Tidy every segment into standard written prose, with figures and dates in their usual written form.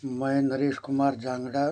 मैं नरेश कुमार जांगड़ा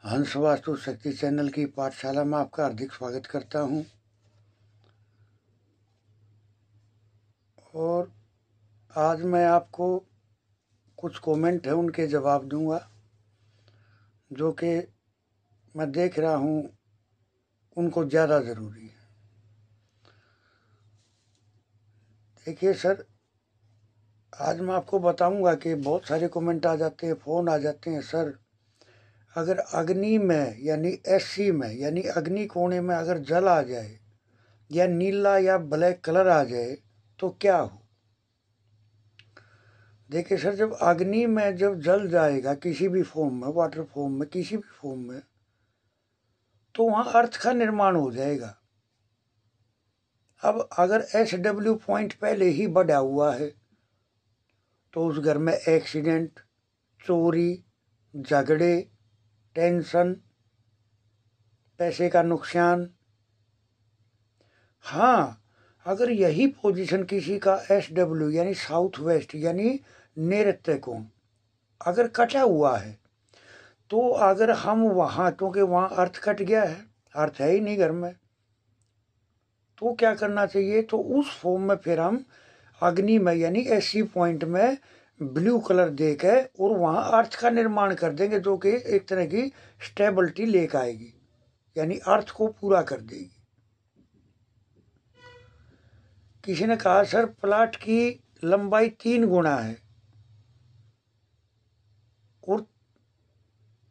हंस वास्तु शक्ति चैनल की पाठशाला में आपका हार्दिक स्वागत करता हूं। और आज मैं आपको कुछ कमेंट है उनके जवाब दूंगा, जो कि मैं देख रहा हूं उनको ज़्यादा ज़रूरी है। देखिए सर, आज मैं आपको बताऊंगा कि बहुत सारे कमेंट आ जाते हैं, फ़ोन आ जाते हैं। सर, अगर अग्नि में यानी एससी में यानी अग्नि कोणे में अगर जल आ जाए या नीला या ब्लैक कलर आ जाए तो क्या हो। देखिए सर, जब अग्नि में जब जल जाएगा किसी भी फॉर्म में, वाटर फॉर्म में, किसी भी फॉर्म में, तो वहाँ अर्थ का निर्माण हो जाएगा। अब अगर SW पॉइंट पहले ही बढ़ा हुआ है तो उस घर में एक्सीडेंट, चोरी, झगड़े, टेंशन, पैसे का नुकसान। हाँ, अगर यही पोजीशन किसी का SW यानी साउथ वेस्ट यानी नैऋत्य कोण अगर कटा हुआ है, तो अगर हम वहाँ, क्योंकि वहाँ अर्थ कट गया है, अर्थ है ही नहीं घर में, तो क्या करना चाहिए, तो उस फॉर्म में फिर हम अग्नि में यानी SC पॉइंट में ब्लू कलर देकर और वहाँ अर्थ का निर्माण कर देंगे, जो कि एक तरह की स्टेबिलिटी लेकर आएगी, यानी अर्थ को पूरा कर देगी। किसी ने कहा सर प्लाट की लंबाई 3 गुना है, और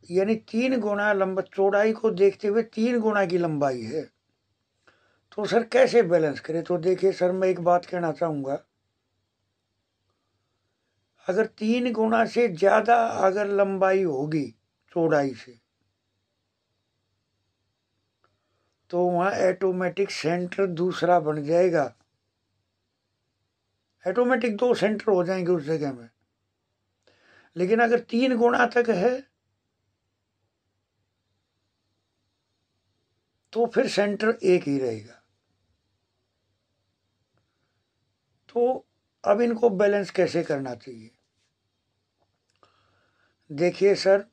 यानी 3 गुना लंबा, चौड़ाई को देखते हुए 3 गुना की लंबाई है, तो सर कैसे बैलेंस करें। तो देखिए सर, मैं एक बात कहना चाहूँगा, अगर 3 गुना से ज़्यादा अगर लंबाई होगी चौड़ाई से, तो वहाँ ऑटोमेटिक सेंटर दूसरा बन जाएगा। ऑटोमेटिक 2 सेंटर हो जाएंगे उस जगह में। लेकिन अगर 3 गुना तक है तो फिर सेंटर एक ही रहेगा। तो अब इनको बैलेंस कैसे करना चाहिए। देखिए सर,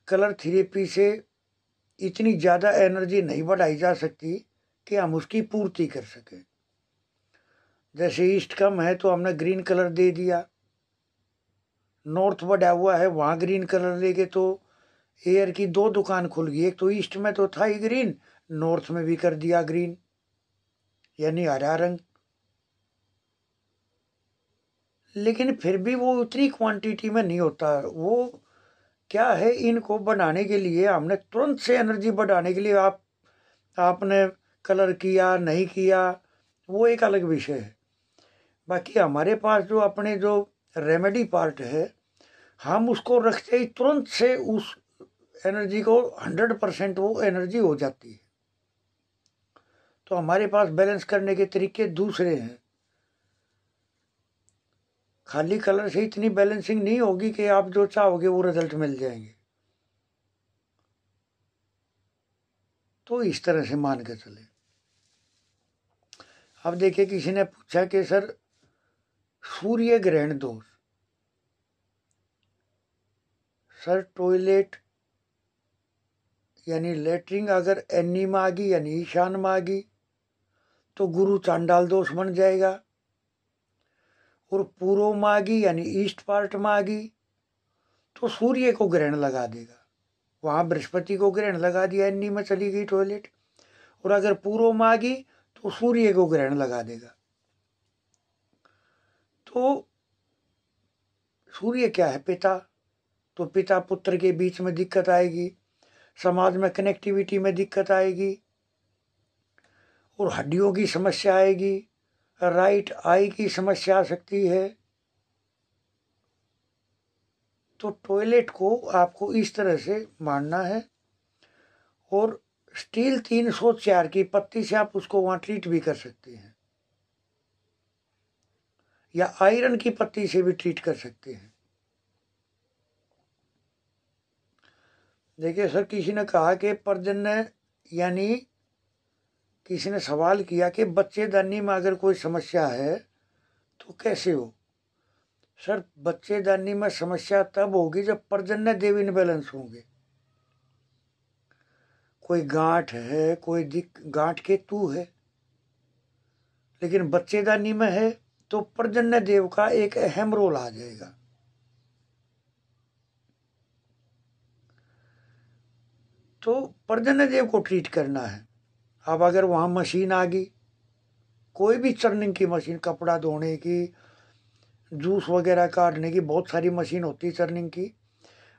कलर थेरेपी से इतनी ज़्यादा एनर्जी नहीं बढ़ाई जा सकती कि हम उसकी पूर्ति कर सकें। जैसे ईस्ट कम है तो हमने ग्रीन कलर दे दिया, नॉर्थ बढ़ा हुआ है वहाँ ग्रीन कलर देके तो एयर की 2 दुकान खुल गई। एक तो ईस्ट में तो था ही ग्रीन, नॉर्थ में भी कर दिया ग्रीन, यानी हरा रंग। लेकिन फिर भी वो उतनी क्वांटिटी में नहीं होता। वो क्या है, इनको बनाने के लिए हमने तुरंत से एनर्जी बढ़ाने के लिए आपने कलर किया नहीं किया, वो एक अलग विषय है। बाकी हमारे पास जो अपने जो रेमेडी पार्ट है, हम उसको रखते ही तुरंत से उस एनर्जी को 100% वो एनर्जी हो जाती है। तो हमारे पास बैलेंस करने के तरीके दूसरे हैं। खाली कलर से इतनी बैलेंसिंग नहीं होगी कि आप जो चाहोगे वो रिजल्ट मिल जाएंगे। तो इस तरह से मान के चले। अब देखिए, किसी ने पूछा कि सर सूर्य ग्रहण दोष, सर टॉयलेट यानी लेटरिंग अगर एनी में आ गई यानी ईशान में आ गई तो गुरु चांडाल दोष बन जाएगा, और पूर्व में आ गई यानी ईस्ट पार्ट में आ गई तो सूर्य को ग्रहण लगा देगा। वहाँ बृहस्पति को ग्रहण लगा दिया, एनी में चली गई टॉयलेट, और अगर पूर्व में आ गई तो सूर्य को ग्रहण लगा देगा। तो सूर्य क्या है, पिता, तो पिता पुत्र के बीच में दिक्कत आएगी, समाज में कनेक्टिविटी में दिक्कत आएगी, और हड्डियों की समस्या आएगी, राइट आई की समस्या आ सकती है। तो टॉयलेट को आपको इस तरह से मानना है। और स्टील 304 की पत्ती से आप उसको वहाँ ट्रीट भी कर सकते हैं, या आयरन की पत्ती से भी ट्रीट कर सकते हैं। देखिए सर, किसी ने कहा कि पर्जन्य यानी किसी ने सवाल किया कि बच्चेदानी में अगर कोई समस्या है तो कैसे हो। सर बच्चेदानी में समस्या तब होगी जब पर्जन्य देव इनबैलेंस होंगे। कोई गांठ है, कोई गांठ केतु है, लेकिन बच्चेदानी में है तो पर्जन्य देव का एक अहम रोल आ जाएगा। तो पर्जन्य देव को ट्रीट करना है। अब अगर वहाँ मशीन आ गई, कोई भी चर्निंग की मशीन, कपड़ा धोने की, जूस वगैरह काटने की, बहुत सारी मशीन होती है चर्निंग की,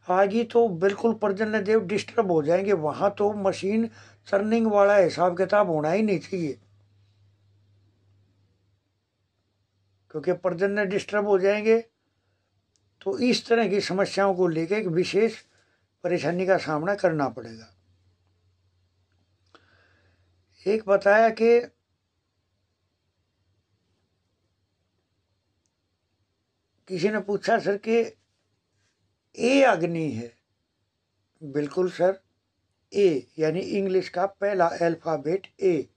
आ गई तो बिल्कुल पर्जन्य देव डिस्टर्ब हो जाएंगे। वहाँ तो मशीन चर्निंग वाला हिसाब किताब होना ही नहीं चाहिए, क्योंकि पर्जन्य डिस्टर्ब हो जाएंगे तो इस तरह की समस्याओं को लेकर एक विशेष परेशानी का सामना करना पड़ेगा। एक बताया कि किसी ने पूछा सर कि ए अग्नि है। बिल्कुल सर, ए यानी इंग्लिश का पहला अल्फाबेट ए,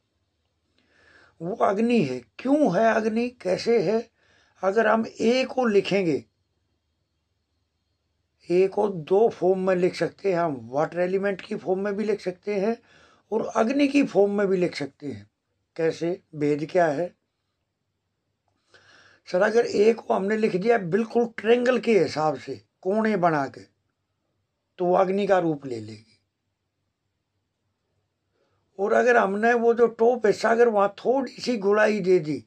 वो अग्नि है। क्यों है अग्नि, कैसे है? अगर हम ए को लिखेंगे, ए को दो फॉर्म में लिख सकते हैं हम, वाटर एलिमेंट की फॉर्म में भी लिख सकते हैं और अग्नि की फॉर्म में भी लिख सकते हैं। कैसे, भेद क्या है? सर अगर ए को हमने लिख दिया बिल्कुल ट्रेंगल के हिसाब से, कोने बना के, तो वो अग्नि का रूप ले लेगी। और अगर हमने वो जो टॉप हिस्सा अगर वहां थोड़ी सी गुड़ाई दे दी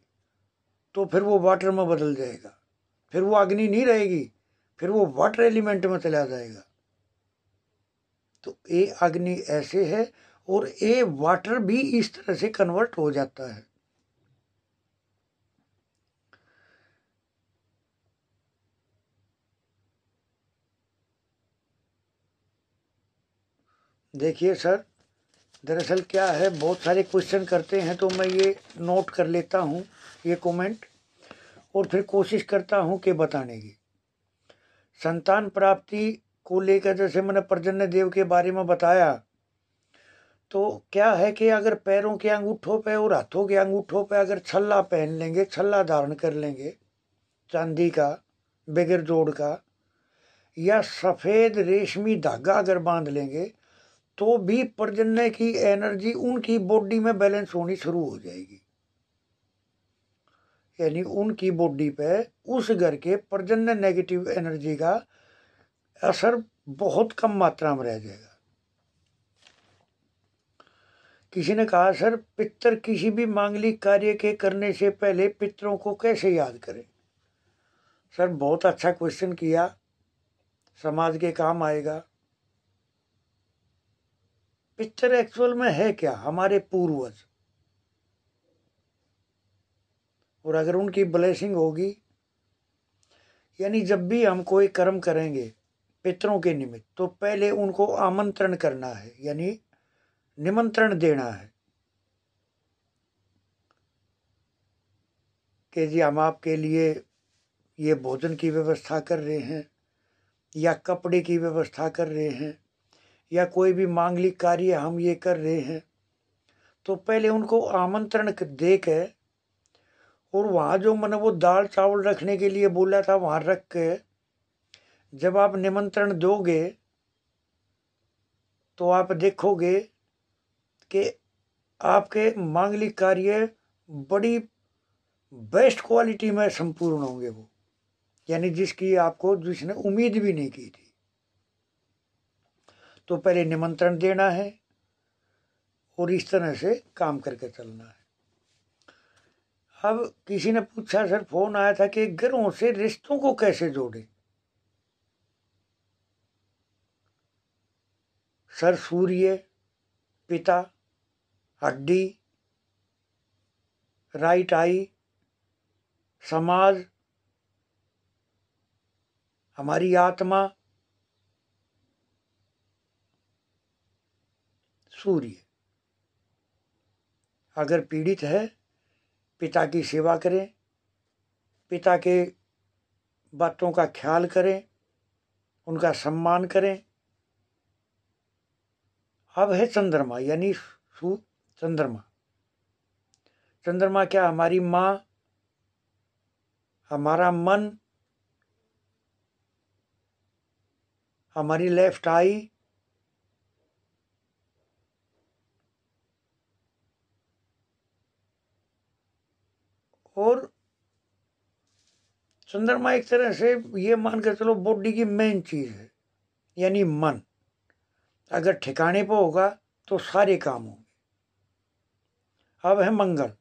तो फिर वो वाटर में बदल जाएगा, फिर वो अग्नि नहीं रहेगी, फिर वो वाटर एलिमेंट में चला जाएगा। तो ए अग्नि ऐसे है, और ए वाटर भी इस तरह से कन्वर्ट हो जाता है। देखिए सर, दरअसल क्या है, बहुत सारे क्वेश्चन करते हैं तो मैं ये नोट कर लेता हूँ ये कमेंट, और फिर कोशिश करता हूँ कि बताने की। संतान प्राप्ति को लेकर जैसे मैंने पर्जन्य देव के बारे में बताया, तो क्या है कि अगर पैरों के अंगूठों पे और हाथों के अंगूठों पे अगर छल्ला पहन लेंगे, छल्ला धारण कर लेंगे चांदी का बगैर जोड़ का, या सफ़ेद रेशमी धागा अगर बांध लेंगे, तो भी पर्जन्य की एनर्जी उनकी बॉडी में बैलेंस होनी शुरू हो जाएगी। यानी उनकी बॉडी पे उस घर के पर्जन्य नेगेटिव एनर्जी का असर बहुत कम मात्रा में रह जाएगा। किसी ने कहा सर पितर किसी भी मांगलिक कार्य के करने से पहले पितरों को कैसे याद करें? सर बहुत अच्छा क्वेश्चन किया, समाज के काम आएगा। पितर एक्चुअल में है क्या? हमारे पूर्वज। और अगर उनकी ब्लेसिंग होगी, यानी जब भी हम कोई कर्म करेंगे पितरों के निमित्त, तो पहले उनको आमंत्रण करना है, यानी निमंत्रण देना है कि जी हम आपके लिए ये भोजन की व्यवस्था कर रहे हैं, या कपड़े की व्यवस्था कर रहे हैं, या कोई भी मांगलिक कार्य हम ये कर रहे हैं। तो पहले उनको आमंत्रण दे के, और वहाँ जो मैंने वो दाल चावल रखने के लिए बोला था वहाँ रख के जब आप निमंत्रण दोगे, तो आप देखोगे कि आपके मांगलिक कार्य बड़ी बेस्ट क्वालिटी में संपूर्ण होंगे वो, यानी जिसकी आपको जिसने उम्मीद भी नहीं की थी। तो पहले निमंत्रण देना है और इस तरह से काम करके चलना है। अब किसी ने पूछा, सर फोन आया था कि ग्रहों से रिश्तों को कैसे जोड़े? सर सूर्य, पिता, हड्डी, राइट आई, समाज, हमारी आत्मा, सूर्य। अगर पीड़ित है, पिता की सेवा करें, पिता के बातों का ख्याल करें, उनका सम्मान करें। अब है चंद्रमा, यानी चंद्रमा। चंद्रमा क्या? हमारी माँ, हमारा मन हमारी लेफ्ट आई, और चंद्रमा एक तरह से ये मान कर चलो बॉडी की मेन चीज है, यानी मन अगर ठिकाने पर होगा तो सारे काम होंगे। अब है मंगल।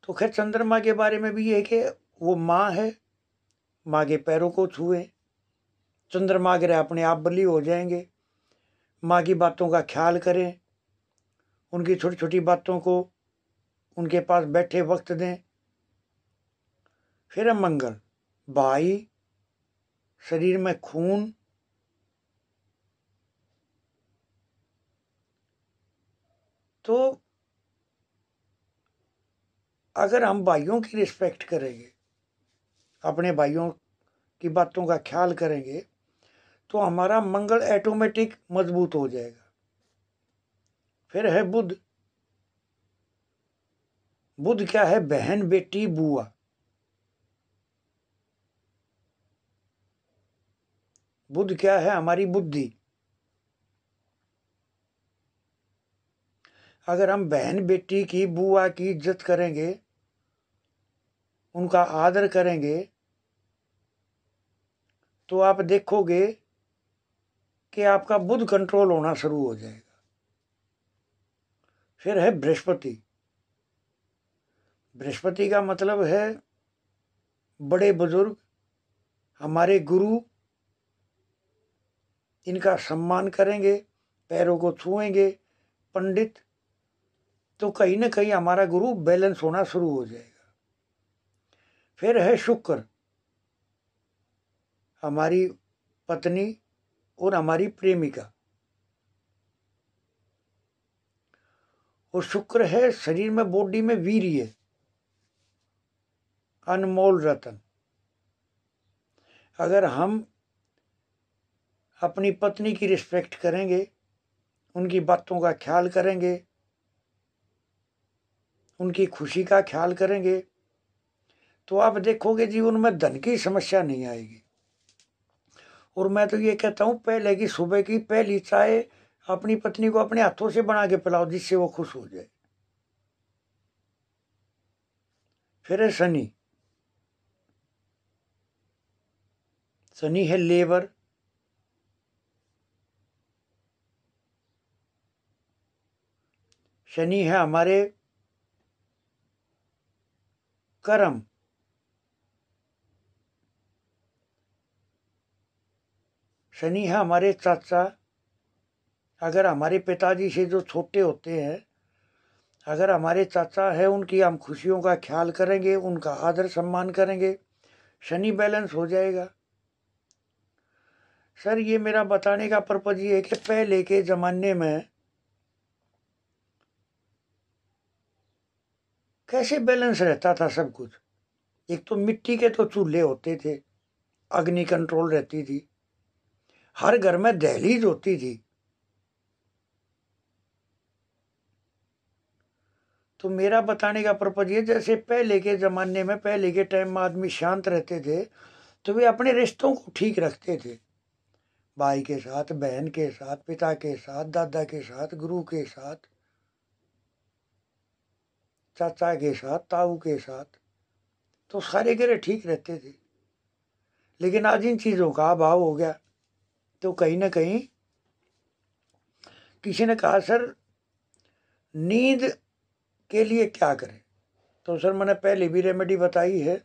तो खैर चंद्रमा के बारे में भी ये है कि वो माँ है, माँ के पैरों को छुए, चंद्रमा ग्रह अपने आप बली हो जाएंगे। माँ की बातों का ख्याल करें, उनकी छोटी छोटी बातों को उनके पास बैठे वक्त दें। फिर है मंगल, भाई, शरीर में खून, तो अगर हम भाइयों की रिस्पेक्ट करेंगे, अपने भाइयों की बातों का ख्याल करेंगे, तो हमारा मंगल ऑटोमेटिक मजबूत हो जाएगा। फिर है बुध। बुध क्या है? बहन, बेटी, बुआ। बुध क्या है? हमारी बुद्धि। अगर हम बहन बेटी की, बुआ की इज्जत करेंगे, उनका आदर करेंगे, तो आप देखोगे कि आपका बुध कंट्रोल होना शुरू हो जाएगा। फिर है बृहस्पति। बृहस्पति का मतलब है बड़े बुजुर्ग, हमारे गुरु, इनका सम्मान करेंगे, पैरों को छुएंगे, पंडित, तो कहीं ना कहीं हमारा गुरु बैलेंस होना शुरू हो जाएगा। फिर है शुक्र, हमारी पत्नी और हमारी प्रेमिका। और शुक्र है शरीर में, बॉडी में वीर्य, अनमोल रतन। अगर हम अपनी पत्नी की रिस्पेक्ट करेंगे, उनकी बातों का ख्याल करेंगे, उनकी खुशी का ख्याल करेंगे, तो आप देखोगे जीवन में धन की समस्या नहीं आएगी। और मैं तो ये कहता हूँ, पहले की सुबह की पहली चाय अपनी पत्नी को अपने हाथों से बना के पिलाओ, जिससे वो खुश हो जाए। फिर है शनि। शनि है लेबर, शनि है हमारे कर्म, शनि है हमारे चाचा। अगर हमारे पिताजी से जो छोटे होते हैं, अगर हमारे चाचा है, उनकी हम खुशियों का ख्याल करेंगे, उनका आदर सम्मान करेंगे, शनि बैलेंस हो जाएगा। सर ये मेरा बताने का पर्पज ये है कि पहले के ज़माने में कैसे बैलेंस रहता था सब कुछ। एक तो मिट्टी के तो चूल्हे होते थे, अग्नि कंट्रोल रहती थी, हर घर में दहलीज होती थी। तो मेरा बताने का पर्पज ये, जैसे पहले के ज़माने में, पहले के टाइम में आदमी शांत रहते थे, तो वे अपने रिश्तों को ठीक रखते थे, भाई के साथ, बहन के साथ, पिता के साथ, दादा के साथ, गुरु के साथ, चाचा के साथ, ताऊ के साथ, तो सारे घर ठीक रहते थे। लेकिन आज इन चीज़ों का अभाव हो गया। तो कहीं ना कहीं किसी ने कहा, सर नींद के लिए क्या करें? तो सर मैंने पहले भी रेमेडी बताई है।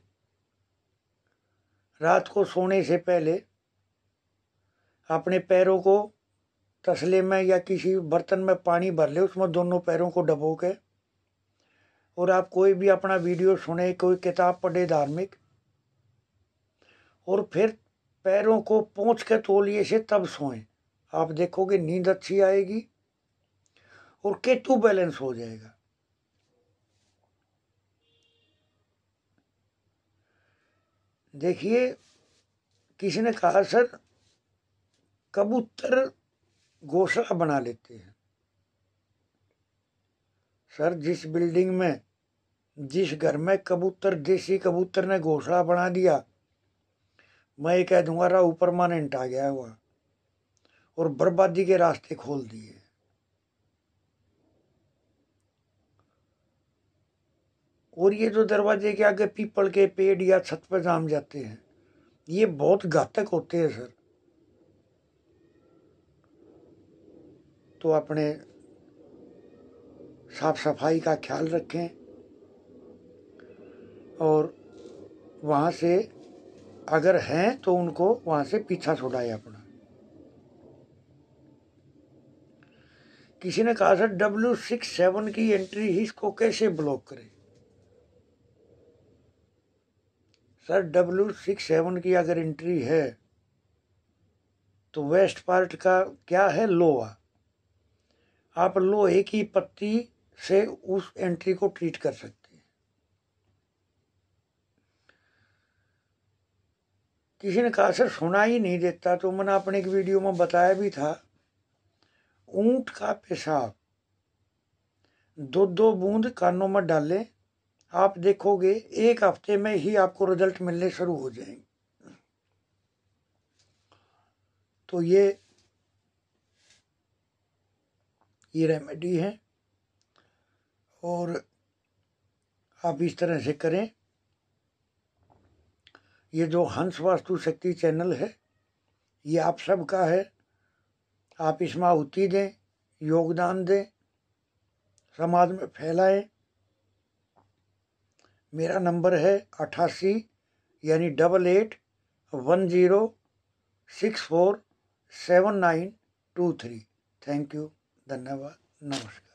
रात को सोने से पहले अपने पैरों को तसले में या किसी बर्तन में पानी भर ले, उसमें दोनों पैरों को डबो के, और आप कोई भी अपना वीडियो सुने, कोई किताब पढ़े धार्मिक, और फिर पैरों को पोंछ के तौलिए से तब सोएं। आप देखोगे नींद अच्छी आएगी और केतु बैलेंस हो जाएगा। देखिए, किसी ने कहा, सर कबूतर घोंसला बना लेते हैं। सर जिस बिल्डिंग में, जिस घर में कबूतर, देसी कबूतर ने घोंसला बना दिया, मैं ये कह दूंगा राहु परमानेंट आ गया है वहाँ, और बर्बादी के रास्ते खोल दिए। और ये जो दरवाजे के आगे पीपल के पेड़ या छत पर जाम जाते हैं, ये बहुत घातक होते हैं सर। तो अपने साफ सफाई का ख्याल रखें, और वहाँ से अगर हैं तो उनको वहाँ से पीछा छुड़ाए अपना। किसी ने कहा सर W67 की एंट्री ही इसको कैसे ब्लॉक करें। सर W67 की अगर एंट्री है तो वेस्ट पार्ट का क्या है, लोहा। आप लोहे की पत्ती से उस एंट्री को ट्रीट कर सकते हैं। किसी ने कहा सर सुनाई नहीं देता, तो मैंने अपने एक वीडियो में बताया भी था, ऊंट का पेशाब 2-2 बूंद कानों में डालें, आप देखोगे 1 हफ्ते में ही आपको रिजल्ट मिलने शुरू हो जाएंगे। तो ये रेमेडी है, और आप इस तरह से करें। ये जो हंस वास्तु शक्ति चैनल है, ये आप सबका है। आप इसमें आहुति दें, योगदान दें, समाज में फैलाएं। मेरा नंबर है 88 यानी 8810647923। थैंक यू, धन्यवाद, नमस्कार।